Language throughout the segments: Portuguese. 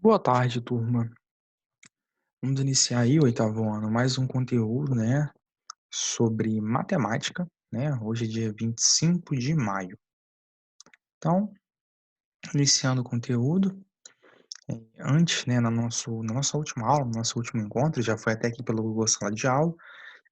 Boa tarde, turma. Vamos iniciar aí o oitavo ano, mais um conteúdo, né, sobre matemática, né? Hoje é dia 25 de maio. Então, iniciando o conteúdo, antes, né, na nossa última aula, no nosso último encontro, já foi até aqui pelo Google Sala de Aula,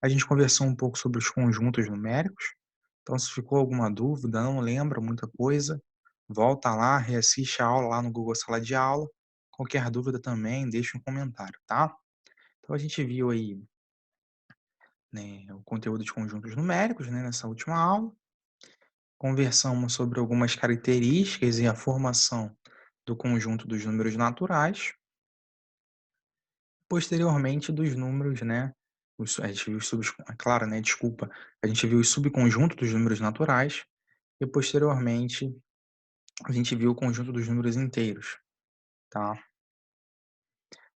a gente conversou um pouco sobre os conjuntos numéricos. Então, se ficou alguma dúvida, não lembra muita coisa, volta lá, reassiste a aula lá no Google Sala de Aula. Qualquer dúvida também, deixa um comentário, tá? Então, a gente viu aí, né, o conteúdo de conjuntos numéricos, né, nessa última aula. Conversamos sobre algumas características e a formação do conjunto dos números naturais. Posteriormente, dos números, né, a gente viu claro, né, desculpa, a gente viu os subconjuntos dos números naturais e posteriormente a gente viu o conjunto dos números inteiros, tá?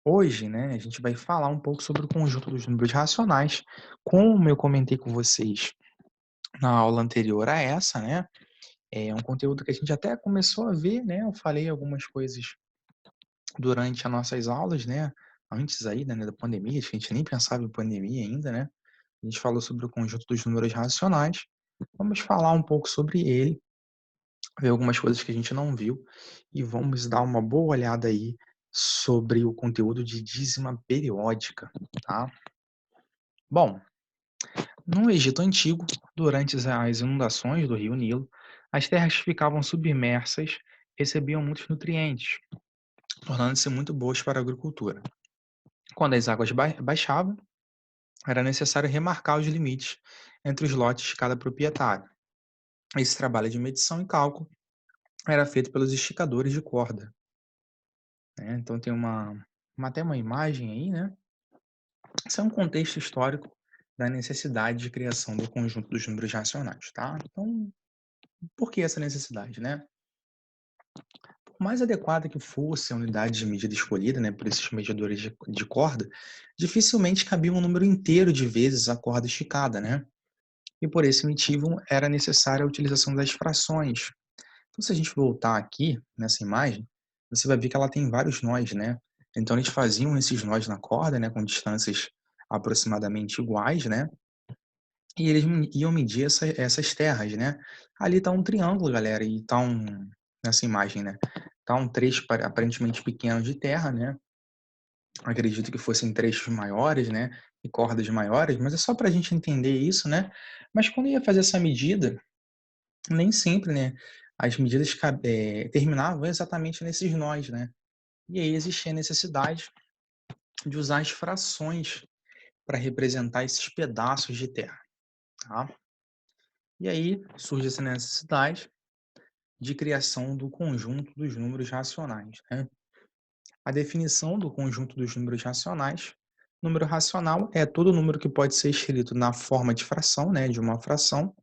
Hoje, né, a gente vai falar um pouco sobre o conjunto dos números racionais. Como eu comentei com vocês na aula anterior a essa, né, é um conteúdo que a gente até começou a ver, né, eu falei algumas coisas durante as nossas aulas, né, antes aí, né, da pandemia, acho que a gente nem pensava em pandemia ainda, né, a gente falou sobre o conjunto dos números racionais. Vamos falar um pouco sobre ele, ver algumas coisas que a gente não viu e vamos dar uma boa olhada aí sobre o conteúdo de dízima periódica, tá? Bom, no Egito Antigo, durante as inundações do rio Nilo, as terras que ficavam submersas recebiam muitos nutrientes, tornando-se muito boas para a agricultura. Quando as águas baixavam, era necessário remarcar os limites entre os lotes de cada proprietário. Esse trabalho de medição e cálculo era feito pelos esticadores de corda, né? Então tem até uma imagem aí, né? Isso é um contexto histórico da necessidade de criação do conjunto dos números racionais, tá? Então, por que essa necessidade, né? Por mais adequada que fosse a unidade de medida escolhida, né, por esses medidores de corda, dificilmente cabia um número inteiro de vezes a corda esticada, né? E por esse motivo era necessária a utilização das frações. Então, se a gente voltar aqui nessa imagem, você vai ver que ela tem vários nós, né? Então, eles faziam esses nós na corda, né, com distâncias aproximadamente iguais, né? E eles iam medir essas terras, né? Ali está um triângulo, galera, e está nessa imagem, né? Tá um trecho aparentemente pequeno de terra, né? Acredito que fossem trechos maiores, né? E cordas maiores, mas é só para a gente entender isso, né? Mas quando ia fazer essa medida, nem sempre, né? As medidas terminavam exatamente nesses nós, né? E aí existia a necessidade de usar as frações para representar esses pedaços de terra, tá? E aí surge essa necessidade de criação do conjunto dos números racionais, né? A definição do conjunto dos números racionais. Número racional é todo número que pode ser escrito na forma de fração, né, de uma fração,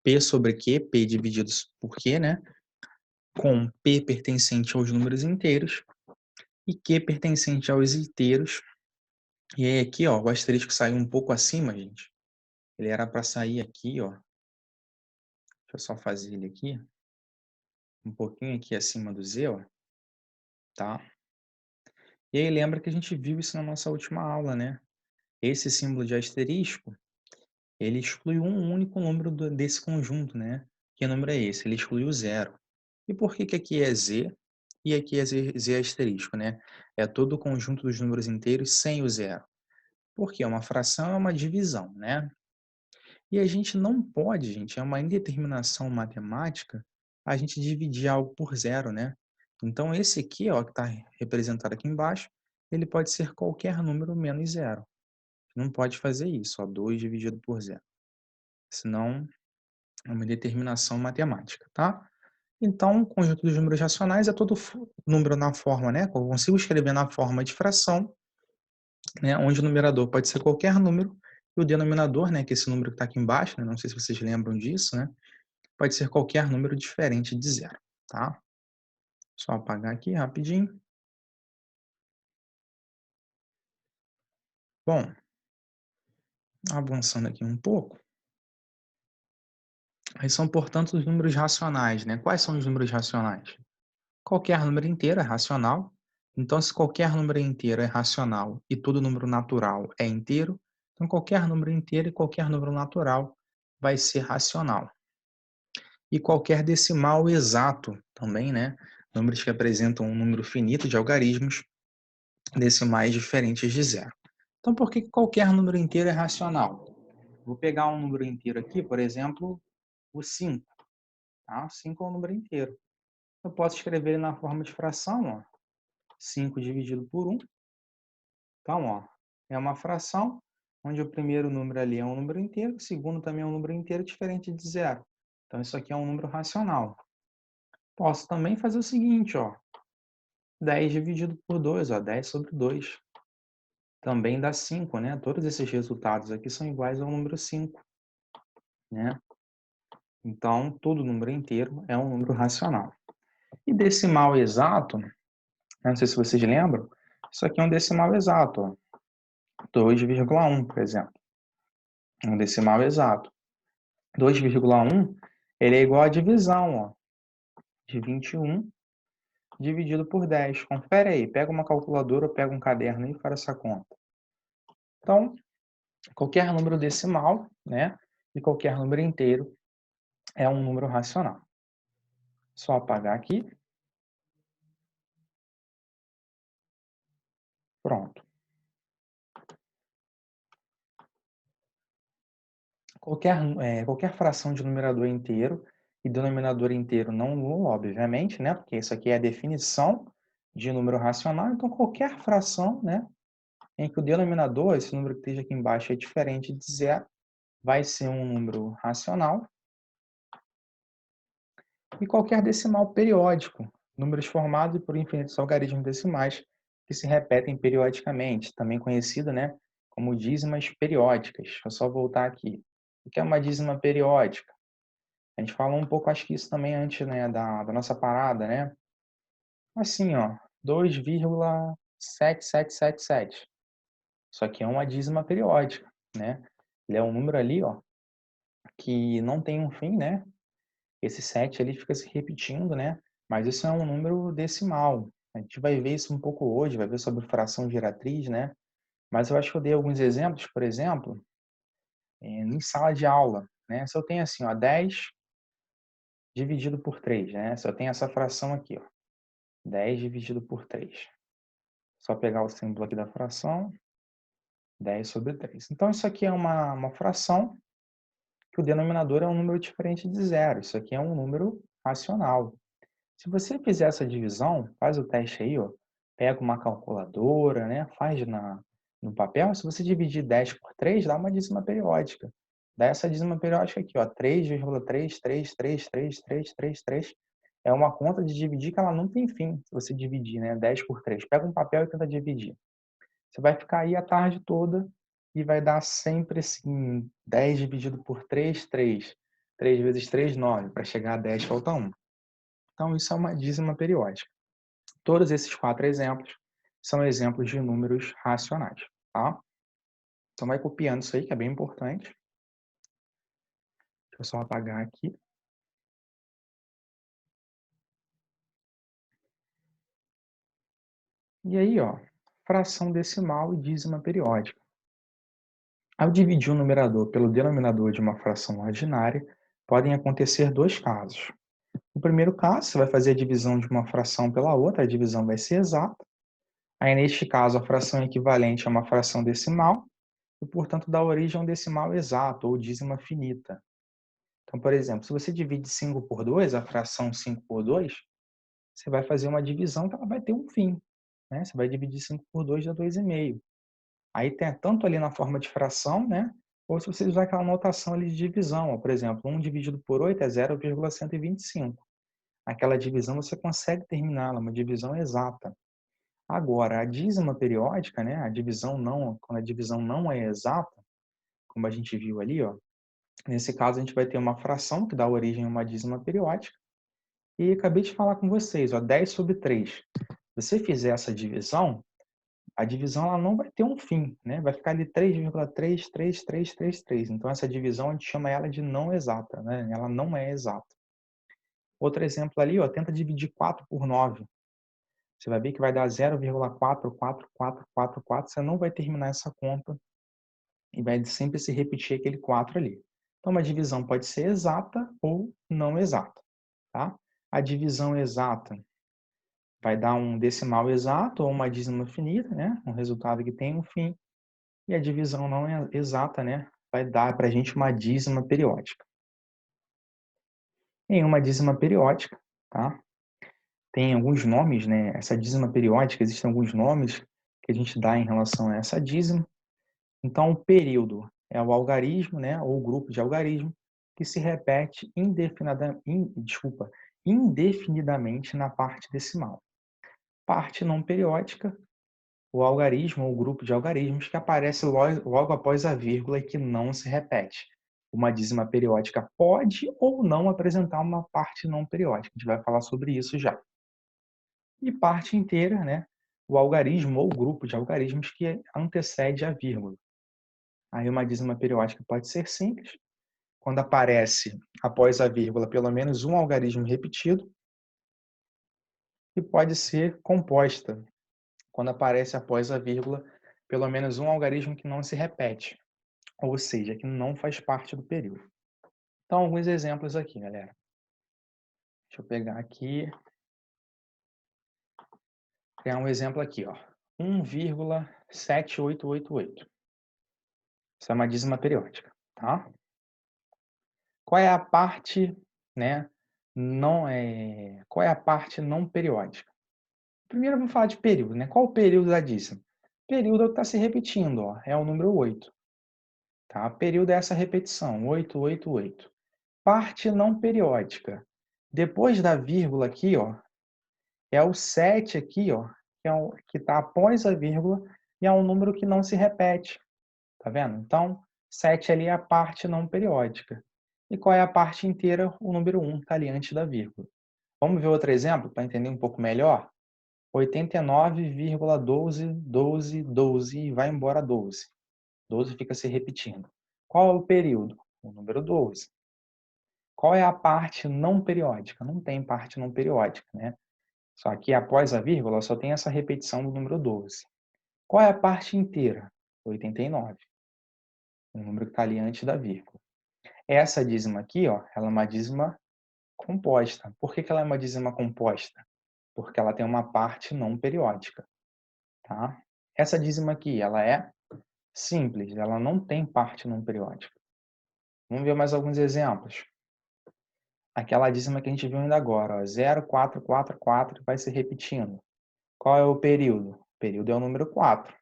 p sobre q, p divididos por q, né, com p pertencente aos números inteiros e q pertencente aos inteiros. E aí aqui, ó, o asterisco saiu um pouco acima, gente. Ele era para sair aqui, ó. Deixa eu só fazer ele aqui, um pouquinho aqui acima do z, ó, tá? E aí lembra que a gente viu isso na nossa última aula, né? Esse símbolo de asterisco, ele exclui um único número desse conjunto, né? Que número é esse? Ele exclui o zero. E por que que aqui é z e aqui é z asterisco, né? É todo o conjunto dos números inteiros sem o zero. Porque uma fração é uma divisão, né? E a gente não pode, gente, é uma indeterminação matemática, a gente dividir algo por zero, né? Então esse aqui, ó, que está representado aqui embaixo, ele pode ser qualquer número menos zero. Não pode fazer isso, ó, 2 dividido por zero. Senão é uma determinação matemática, tá? Então, o conjunto dos números racionais é todo número na forma, né? Eu consigo escrever na forma de fração, né? Onde o numerador pode ser qualquer número e o denominador, né? Que é esse número que está aqui embaixo, né? Não sei se vocês lembram disso, né? Pode ser qualquer número diferente de zero, tá? Só apagar aqui rapidinho. Bom, avançando aqui um pouco. Aí são, portanto, os números racionais, né? Quais são os números racionais? Qualquer número inteiro é racional, Então, se qualquer número inteiro é racional e todo número natural é inteiro, então qualquer número inteiro e qualquer número natural vai ser racional. E qualquer decimal exato também, né? Números que apresentam um número finito de algarismos decimais diferentes de zero. Então, por que qualquer número inteiro é racional? Vou pegar um número inteiro aqui, por exemplo, o 5. Tá? 5 é um número inteiro. Eu posso escrever ele na forma de fração, ó. 5 dividido por 1. Então, ó, é uma fração onde o primeiro número ali é um número inteiro, o segundo também é um número inteiro diferente de zero. Então, isso aqui é um número racional. Posso também fazer o seguinte, ó. 10 dividido por 2, ó, 10 sobre 2. Também dá 5, né? Todos esses resultados aqui são iguais ao número 5, né? Então, todo número inteiro é um número racional. E decimal exato, não sei se vocês lembram, isso aqui é um decimal exato, ó. 2,1, por exemplo. É um decimal exato. 2,1, ele é igual à divisão, ó, de 21 dividido por 10. Confere aí, pega uma calculadora ou pega um caderno e faz essa conta. Então, qualquer número decimal, né, e qualquer número inteiro é um número racional. Só apagar aqui. Pronto. Qualquer fração de numerador inteiro e denominador inteiro não nulo, obviamente, né, porque isso aqui é a definição de número racional, então qualquer fração, né, em que o denominador, esse número que esteja aqui embaixo, é diferente de zero, vai ser um número racional. E qualquer decimal periódico, números formados por infinitos algarismos decimais que se repetem periodicamente, também conhecido, né, como dízimas periódicas. Deixa eu só voltar aqui. O que é uma dízima periódica? A gente falou um pouco, acho que isso também antes, né, da nossa parada, né? Assim, ó, 2,7777. Isso aqui é uma dízima periódica, né? Ele é um número ali, ó, que não tem um fim, né? Esse 7 ali fica se repetindo, né? Mas isso é um número decimal. A gente vai ver isso um pouco hoje, vai ver sobre fração geratriz, né? Mas eu acho que eu dei alguns exemplos, por exemplo, em sala de aula, né? Se eu tenho assim, ó, 10 dividido por 3, né? Se eu tenho essa fração aqui, ó, 10 dividido por 3. Só pegar o símbolo aqui da fração, 10 sobre 3. Então, isso aqui é uma fração que o denominador é um número diferente de zero. Isso aqui é um número racional. Se você fizer essa divisão, faz o teste aí, ó, pega uma calculadora, né, faz no papel. Se você dividir 10 por 3, dá uma dízima periódica. Dá essa dízima periódica aqui, ó, 3,3333333. É uma conta de dividir que ela não tem fim, se você dividir, né, 10 por 3. Pega um papel e tenta dividir. Você vai ficar aí a tarde toda e vai dar sempre assim, 10 dividido por 3, 3. 3 vezes 3, 9. Para chegar a 10, falta 1. Então, isso é uma dízima periódica. Todos esses 4 exemplos são exemplos de números racionais, tá? Então, vai copiando isso aí, que é bem importante. Deixa eu só apagar aqui. E aí, ó, fração decimal e dízima periódica. Ao dividir o numerador pelo denominador de uma fração ordinária, podem acontecer dois casos. No primeiro caso, você vai fazer a divisão de uma fração pela outra, a divisão vai ser exata. Aí, neste caso, a fração equivalente a uma fração decimal, e, portanto, dá origem a um decimal exato, ou dízima finita. Então, por exemplo, se você divide 5 por 2, a fração 5 por 2, você vai fazer uma divisão que ela vai ter um fim, né? Você vai dividir 5 por 2 dá 2,5. Aí tem tanto ali na forma de fração, né? Ou se você usar aquela notação ali de divisão, ó, por exemplo, 1 dividido por 8 é 0,125. Aquela divisão você consegue terminá-la, uma divisão exata. Agora, a dízima periódica, né? A divisão não, quando a divisão não é exata, como a gente viu ali, ó, nesse caso a gente vai ter uma fração que dá origem a uma dízima periódica. E acabei de falar com vocês, ó, 10 sobre 3. Se você fizer essa divisão, a divisão ela não vai ter um fim, né? Vai ficar ali 3,33333. Então, essa divisão a gente chama ela de não exata, né? Ela não é exata. Outro exemplo ali, ó, tenta dividir 4 por 9. Você vai ver que vai dar 0,44444, você não vai terminar essa conta e vai sempre se repetir aquele 4 ali. Então, uma divisão pode ser exata ou não exata, tá? A divisão exata vai dar um decimal exato ou uma dízima finita, né? Um resultado que tem um fim. E a divisão não é exata, né? Vai dar para a gente uma dízima periódica. Em uma dízima periódica, tá? Tem alguns nomes, né? Essa dízima periódica, existem alguns nomes que a gente dá em relação a essa dízima. Então, o período é o algarismo, né? Ou o grupo de algarismo, que se repete indefinidamente na parte decimal. Parte não periódica, o algarismo ou o grupo de algarismos que aparece logo após a vírgula e que não se repete. Uma dízima periódica pode ou não apresentar uma parte não periódica. A gente vai falar sobre isso já. E parte inteira, né? O algarismo ou grupo de algarismos que antecede a vírgula. Aí uma dízima periódica pode ser simples, quando aparece após a vírgula pelo menos um algarismo repetido, e pode ser composta, quando aparece após a vírgula pelo menos um algarismo que não se repete, ou seja, que não faz parte do período. Então, alguns exemplos aqui, galera. Deixa eu pegar aqui, criar um exemplo aqui, ó. 1,7888. Isso é uma dízima periódica, tá? Qual é a parte, né, qual é a parte não periódica? Primeiro vamos falar de período, né? Qual o período da dízima? Período é o que está se repetindo, ó, é o número 8. Tá? Período é essa repetição, 888. Parte não periódica. Depois da vírgula aqui, ó, é o 7 aqui, ó, que é o que está após a vírgula e é um número que não se repete. Tá vendo? Então, 7 ali é a parte não periódica. E qual é a parte inteira? O número 1 está ali antes da vírgula. Vamos ver outro exemplo para entender um pouco melhor? 89,121212 e vai embora 12. 12 fica se repetindo. Qual é o período? O número 12. Qual é a parte não periódica? Não tem parte não periódica, né? Só que após a vírgula só tem essa repetição do número 12. Qual é a parte inteira? 89. O número que está ali antes da vírgula. Essa dízima aqui, ó, ela é uma dízima composta. Por que ela é uma dízima composta? Porque ela tem uma parte não periódica. Tá? Essa dízima aqui, ela é simples, ela não tem parte não periódica. Vamos ver mais alguns exemplos. Aquela dízima que a gente viu ainda agora, ó, 0,444 vai se repetindo. Qual é o período? O período é o número 4.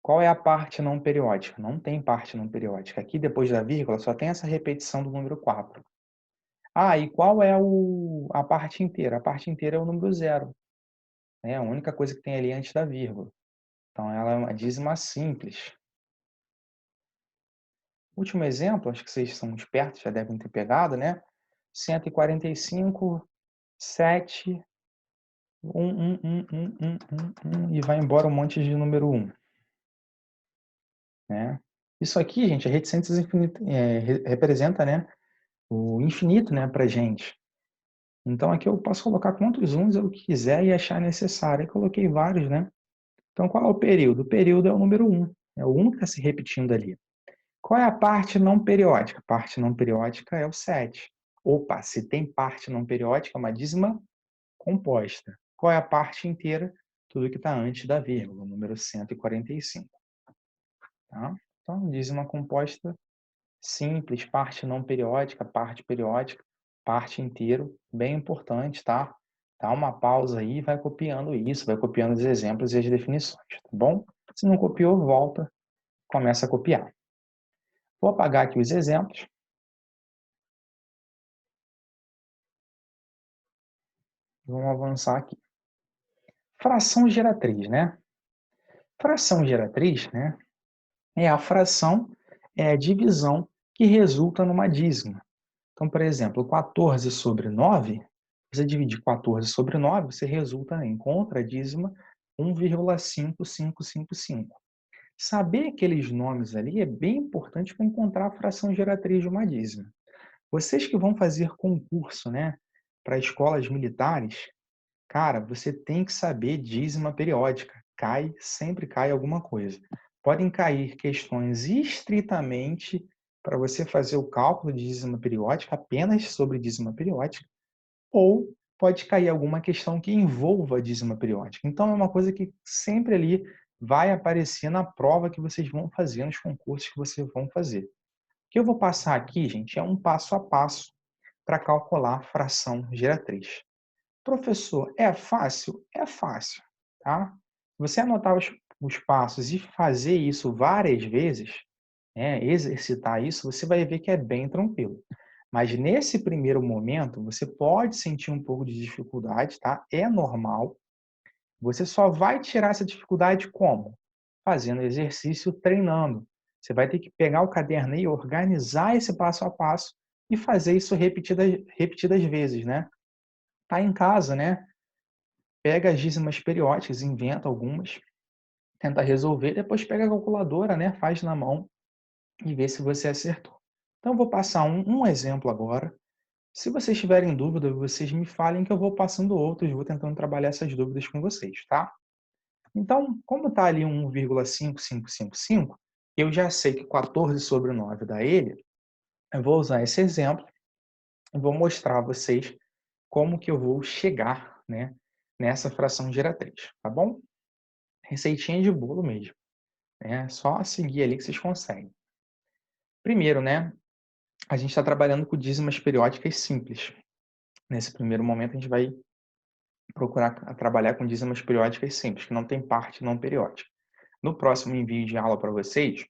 Qual é a parte não periódica? Não tem parte não periódica. Aqui, depois da vírgula, só tem essa repetição do número 4. Ah, e qual é a parte inteira? A parte inteira é o número 0. É a única coisa que tem ali antes da vírgula. Então, ela é uma dízima simples. Último exemplo, acho que vocês são espertos, já devem ter pegado, né? 145, 7, 1, e vai embora um monte de número 1. Né? Isso aqui, gente, a reticências infinita, representa, né, o infinito, né, para gente. Então, aqui eu posso colocar quantos uns eu quiser e achar necessário. Eu coloquei vários, né? Então, qual é o período? O período é o número 1. É o 1 que está se repetindo ali. Qual é a parte não periódica? A parte não periódica é o 7. Opa, se tem parte não periódica, é uma dízima composta. Qual é a parte inteira? Tudo que está antes da vírgula, o número 145. Tá? Então, dízima composta simples, parte não periódica, parte inteiro, bem importante, tá? Dá uma pausa aí e vai copiando isso, vai copiando os exemplos e as definições, tá bom? Se não copiou, volta, começa a copiar. Vou apagar aqui os exemplos. Vamos avançar aqui. Fração geratriz, né? Fração geratriz, né? É a fração, é a divisão que resulta numa dízima. Então, por exemplo, 14 sobre 9, você dividir 14 sobre 9, você resulta em contradízima 1,5555. Saber aqueles nomes ali é bem importante para encontrar a fração geratriz de uma dízima. Vocês que vão fazer concurso, né, para escolas militares, Cara, você tem que saber dízima periódica. Sempre cai alguma coisa. Podem cair questões estritamente para você fazer o cálculo de dízima periódica, apenas sobre dízima periódica, ou pode cair alguma questão que envolva a dízima periódica. Então, é uma coisa que sempre ali vai aparecer na prova que vocês vão fazer, nos concursos que vocês vão fazer. O que eu vou passar aqui, gente, é um passo a passo para calcular a fração geratriz. Professor, é fácil? É fácil, tá? Se você anotar os passos e fazer isso várias vezes, né, exercitar isso, você vai ver que é bem tranquilo. Mas nesse primeiro momento, você pode sentir um pouco de dificuldade, tá? É normal. Você só vai tirar essa dificuldade como? Fazendo exercício, treinando. Você vai ter que pegar o caderno e organizar esse passo a passo e fazer isso repetidas vezes, né? Tá em casa, né? Pega as dízimas periódicas, inventa algumas, tenta resolver, depois pega a calculadora, né? Faz na mão e vê se você acertou. Então, eu vou passar um exemplo agora. Se vocês tiverem dúvida, vocês me falem que eu vou passando outros, vou tentando trabalhar essas dúvidas com vocês, tá? Então, como está ali 1,5555, eu já sei que 14 sobre 9 dá ele, eu vou usar esse exemplo e vou mostrar a vocês como que eu vou chegar, né, nessa fração geratriz, tá bom? Receitinha de bolo mesmo, né? Só seguir ali que vocês conseguem. Primeiro, né, a gente está trabalhando com dízimas periódicas simples. Nesse primeiro momento, a gente vai procurar trabalhar com dízimas periódicas simples, que não tem parte não periódica. No próximo envio de aula para vocês,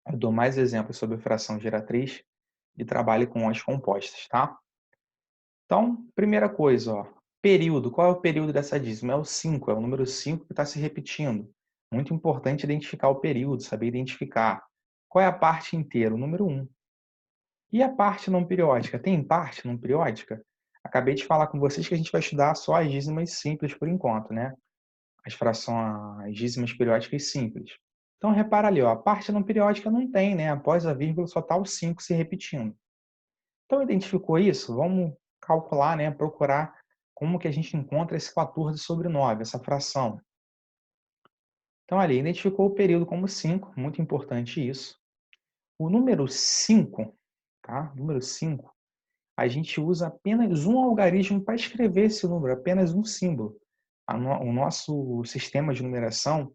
eu dou mais exemplos sobre fração geratriz e trabalho com as compostas, tá? Então, primeira coisa, ó, período. Qual é o período dessa dízima? É o 5, é o número 5 que está se repetindo. Muito importante identificar o período, saber identificar. Qual é a parte inteira? O número 1. E a parte não periódica? Tem parte não periódica? Acabei de falar com vocês que a gente vai estudar só as dízimas simples por enquanto, né? As frações, as dízimas periódicas simples. Então, repara ali, ó, a parte não periódica não tem, né? Após a vírgula só está o 5 se repetindo. Então, identificou isso? Vamos calcular, né? Procurar como que a gente encontra esse 14 sobre 9, essa fração. Então, ali, identificou o período como 5, muito importante isso. O número 5, tá? Número 5, a gente usa apenas um algarismo para escrever esse número, apenas um símbolo. O nosso sistema de numeração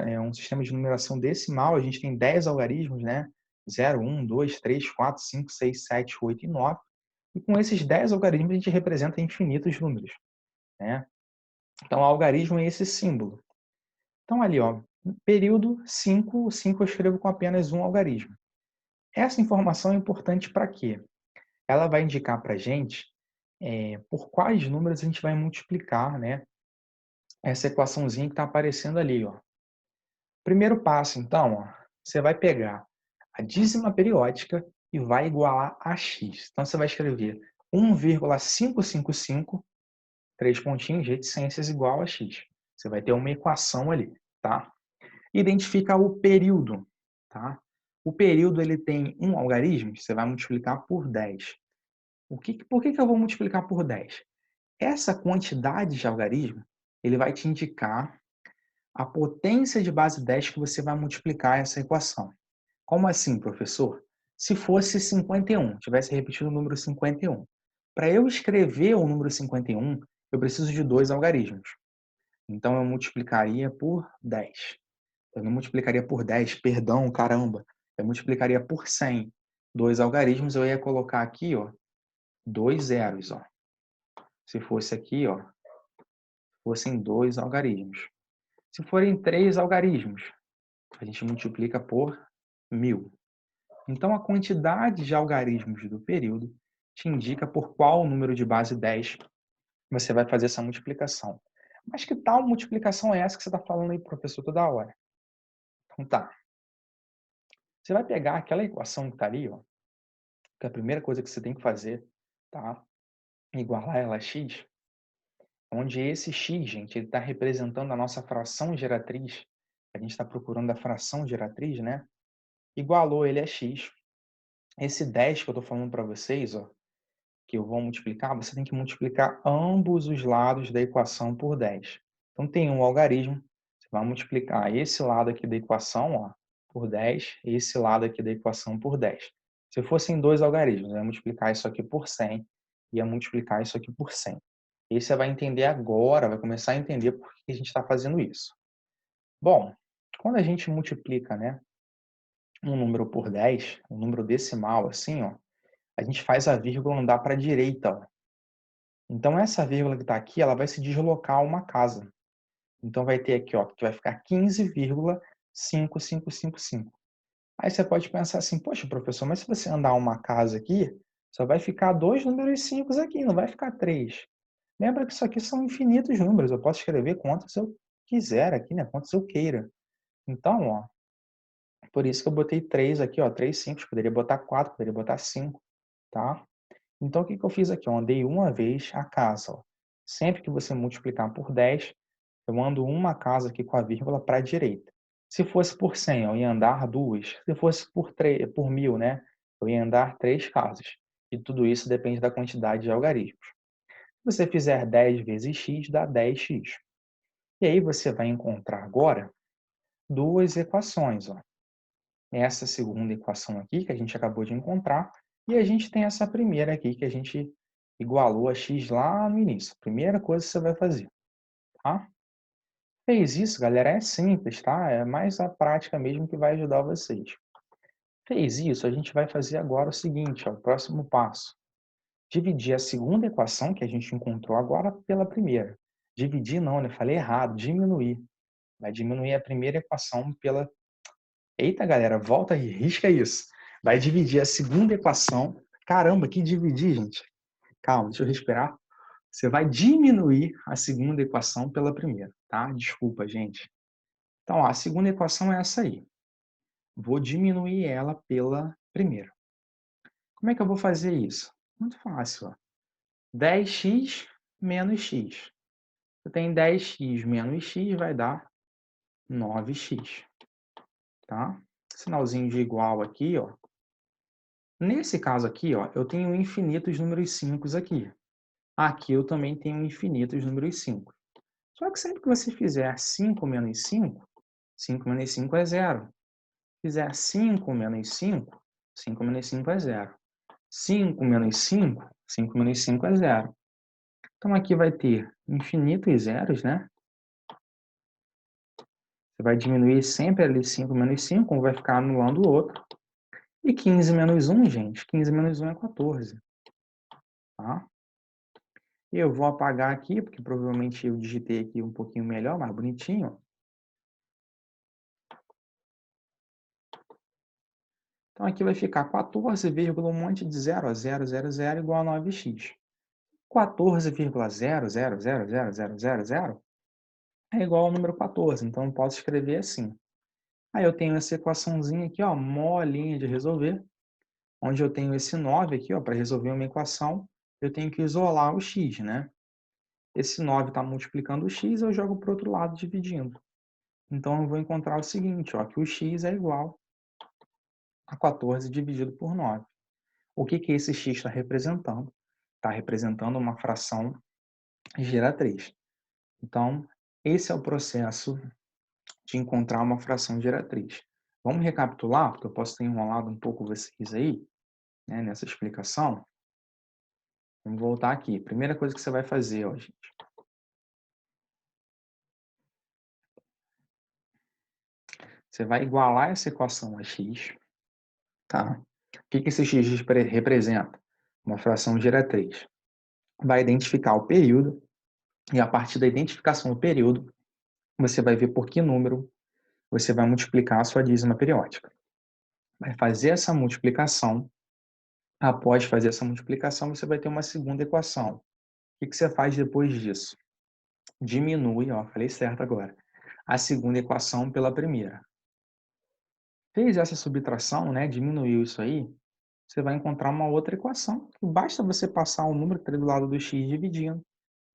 é um sistema de numeração decimal, a gente tem 10 algarismos, né? 0, 1, 2, 3, 4, 5, 6, 7, 8 e 9. E com esses 10 algarismos a gente representa infinitos números, né? Então, o algarismo é esse símbolo. Então, ali, ó, período 5, o 5 eu escrevo com apenas um algarismo. Essa informação é importante para quê? Ela vai indicar para a gente por quais números a gente vai multiplicar, né, essa equaçãozinha que está aparecendo ali, ó. Primeiro passo, então, ó, você vai pegar a dízima periódica e vai igualar a x. Então, você vai escrever 1,555, três pontinhos, reticências igual a x. Você vai ter uma equação ali, tá? Identifica o período, tá? O período ele tem um algarismo, você vai multiplicar por 10. Por que eu vou multiplicar por 10? Essa quantidade de algarismo, ele vai te indicar a potência de base 10 que você vai multiplicar essa equação. Como assim, professor? Se fosse 51, tivesse repetido o número 51. Para eu escrever o número 51, eu preciso de dois algarismos. Então, eu multiplicaria por 10. Eu não multiplicaria por 10, perdão, caramba. Eu multiplicaria por 100. Dois algarismos, eu ia colocar aqui, ó, dois zeros, ó. Se fosse aqui, ó, fossem dois algarismos. Se forem três algarismos, a gente multiplica por 1000. Então, a quantidade de algarismos do período te indica por qual número de base 10 você vai fazer essa multiplicação. Mas que tal multiplicação é essa que você está falando aí, professor, toda hora? Então tá. Você vai pegar aquela equação que está ali, ó, que é a primeira coisa que você tem que fazer, tá? Igualar ela a x, onde esse x, gente, ele está representando a nossa fração geratriz. A gente está procurando a fração geratriz, né? Igualou ele a x. Esse 10 que eu estou falando para vocês, ó, que eu vou multiplicar, você tem que multiplicar ambos os lados da equação por 10. Então, tem um algarismo, você vai multiplicar esse lado aqui da equação, ó, por 10, e esse lado aqui da equação por 10. Se fossem dois algarismos, eu ia multiplicar isso aqui por 100, e ia multiplicar isso aqui por 100. E aí você vai entender agora, vai começar a entender por que a gente está fazendo isso. Bom, quando a gente multiplica, né, um número por 10, um número decimal assim, ó, a gente faz a vírgula andar para a direita, ó. Então, essa vírgula que está aqui, ela vai se deslocar uma casa. Então, vai ter aqui, ó, que vai ficar 15,5555. Aí você pode pensar assim, poxa, professor, mas se você andar uma casa aqui, só vai ficar dois números 5 aqui, não vai ficar três. Lembra que isso aqui são infinitos números, eu posso escrever quantos eu quiser aqui, né? Quantos eu queira. Então, ó, por isso que eu botei 3 aqui, ó, 3 5, poderia botar 4, poderia botar 5, tá? Então, o que eu fiz aqui? Eu andei uma vez a casa. Ó. Sempre que você multiplicar por 10, eu ando uma casa aqui com a vírgula para a direita. Se fosse por 100, eu ia andar duas. Se fosse por 1000, né? Eu ia andar três casas. E tudo isso depende da quantidade de algarismos. Se você fizer 10 vezes x, dá 10x. E aí você vai encontrar agora duas equações. Ó. Essa segunda equação aqui, que a gente acabou de encontrar, e a gente tem essa primeira aqui, que a gente igualou a x lá no início. Primeira coisa que você vai fazer, tá? Fez isso, galera, é simples, tá? É mais a prática mesmo que vai ajudar vocês. Fez isso, a gente vai fazer agora o seguinte, ó, o próximo passo. Dividir a segunda equação que a gente encontrou agora pela primeira. Dividir não, né? Falei errado, diminuir. Vai diminuir a primeira equação pela... Eita, galera, volta aí, risca isso. Vai dividir a segunda equação. Caramba, que dividir, gente? Calma, deixa eu respirar. Você vai diminuir a segunda equação pela primeira, tá? Desculpa, gente. Então, ó, a segunda equação é essa aí. Vou diminuir ela pela primeira. Como é que eu vou fazer isso? Muito fácil. Ó. 10x menos x. Você tem 10x menos x, vai dar 9x. Tá? Sinalzinho de igual aqui, ó. Nesse caso aqui, ó, eu tenho infinitos números 5 aqui. Aqui eu também tenho infinitos números 5. Só que sempre que você fizer 5 menos 5, 5 menos 5 é zero. Fizer 5 menos 5, 5 menos 5 é zero. 5 menos 5, 5 menos 5 é zero. Então, aqui vai ter infinitos zeros, né? Você vai diminuir sempre ali 5 menos 5, um vai ficar anulando o outro. E 15 menos 1, gente, 15 menos 1 é 14. Tá? Eu vou apagar aqui, porque provavelmente eu digitei aqui um pouquinho melhor, mais bonitinho. Então, aqui vai ficar 14, um monte de zero, 0, 0, 0, igual a 9x. 14,0000000 é igual ao número 14, então eu posso escrever assim. Aí eu tenho essa equaçãozinha aqui, ó, molinha de resolver, onde eu tenho esse 9 aqui, ó, para resolver uma equação, eu tenho que isolar o x, né? Esse 9 está multiplicando o x, eu jogo para o outro lado dividindo. Então eu vou encontrar o seguinte, ó, que o x é igual a 14 dividido por 9. O que que esse x está representando? Está representando uma fração geratriz. Então, esse é o processo de encontrar uma fração geratriz. Vamos recapitular, porque eu posso ter enrolado um pouco vocês aí, né, nessa explicação. Vamos voltar aqui. Primeira coisa que você vai fazer, ó, gente. Você vai igualar essa equação a x, tá? O que que esse x representa? Uma fração geratriz. Vai identificar o período, e a partir da identificação do período, você vai ver por que número você vai multiplicar a sua dízima periódica. Vai fazer essa multiplicação. Após fazer essa multiplicação, você vai ter uma segunda equação. O que você faz depois disso? Diminui, ó, falei certo agora, a segunda equação pela primeira. Fez essa subtração, né, diminuiu isso aí, você vai encontrar uma outra equação. Basta você passar o número que está do lado do x dividindo,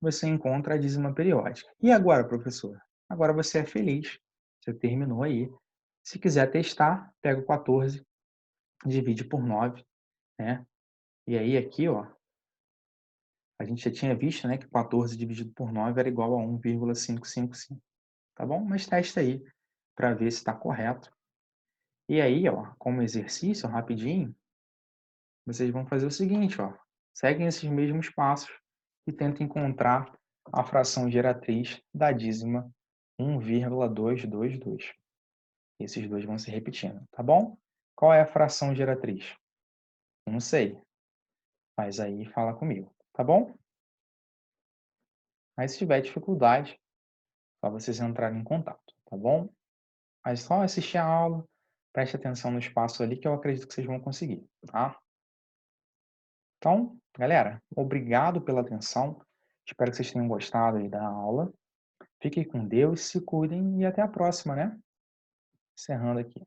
você encontra a dízima periódica. E agora, professor? Agora você é feliz. Você terminou aí. Se quiser testar, pega o 14, divide por 9, né? E aí aqui, ó, A gente já tinha visto, né, que 14 dividido por 9 era igual a 1,555, tá bom? Mas testa aí para ver se está correto. E aí, ó, como exercício, rapidinho, vocês vão fazer o seguinte, ó, seguem esses mesmos passos e tentem encontrar a fração geratriz da dízima 1,222. Esses dois vão se repetindo, tá bom? Qual é a fração geratriz? Não sei, mas aí fala comigo, tá bom? Mas se tiver dificuldade, só vocês entrarem em contato, tá bom? Mas só assistir a aula, preste atenção no espaço ali que eu acredito que vocês vão conseguir, tá? Então, galera, obrigado pela atenção. Espero que vocês tenham gostado aí da aula. Fiquem com Deus, se cuidem e até a próxima, né? Encerrando aqui.